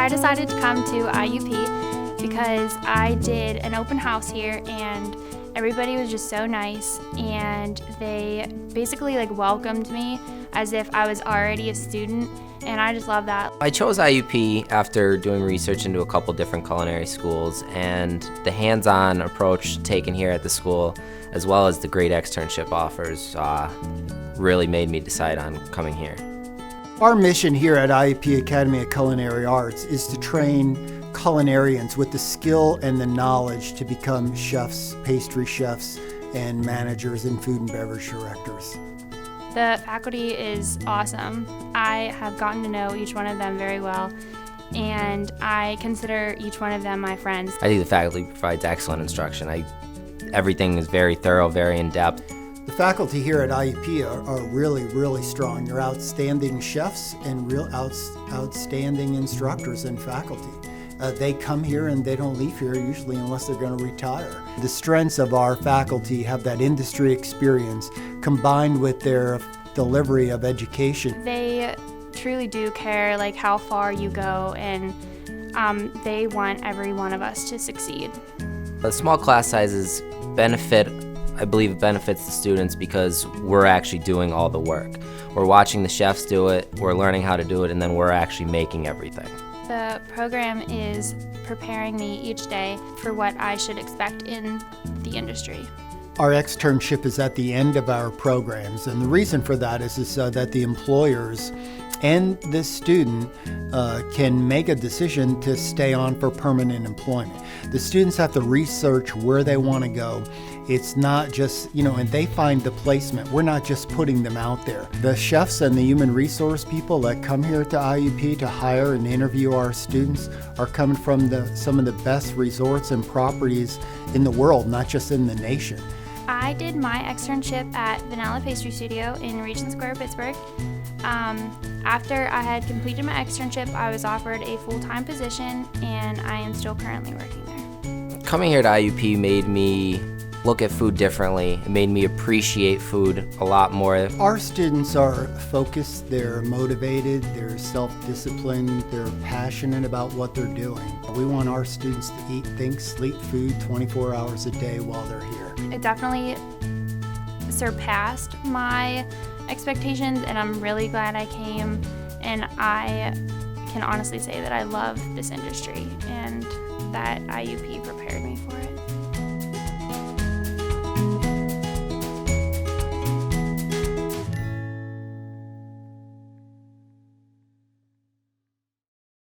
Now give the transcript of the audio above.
I decided to come to IUP because I did an open house here and everybody was just so nice, and they basically welcomed me as if I was already a student, and I just love that. I chose IUP after doing research into a couple different culinary schools, and the hands-on approach taken here at the school, as well as the great externship offers, really made me decide on coming here. Our mission here at IUP Academy of Culinary Arts is to train culinarians with the skill and the knowledge to become chefs, pastry chefs, and managers and food and beverage directors. The faculty is awesome. I have gotten to know each one of them very well, and I consider each one of them my friends. I think the faculty provides excellent instruction. Everything is very thorough, very in-depth. The faculty here at IUP are really, really strong. They're outstanding chefs and real outstanding instructors and faculty. They come here and they don't leave here usually unless they're going to retire. The strengths of our faculty have that industry experience combined with their delivery of education. They truly do care how far you go, and they want every one of us to succeed. The small class sizes I believe it benefits the students because we're actually doing all the work. We're watching the chefs do it, we're learning how to do it, and then we're actually making everything. The program is preparing me each day for what I should expect in the industry. Our externship is at the end of our programs, and the reason for that is that the employers and the student can make a decision to stay on for permanent employment. The students have to research where they want to go. It's not just, and they find the placement. We're not just putting them out there. The chefs and the human resource people that come here to IUP to hire and interview our students are coming from some of the best resorts and properties in the world, not just in the nation. I did my externship at Vanilla Pastry Studio in Regent Square, Pittsburgh. After I had completed my externship, I was offered a full-time position, and I am still currently working there. Coming here to IUP made me look at food differently. It made me appreciate food a lot more. Our students are focused, they're motivated, they're self-disciplined, they're passionate about what they're doing. We want our students to eat, think, sleep food 24 hours a day while they're here. It definitely surpassed my expectations, and I'm really glad I came, and I can honestly say that I love this industry and that IUP prepared me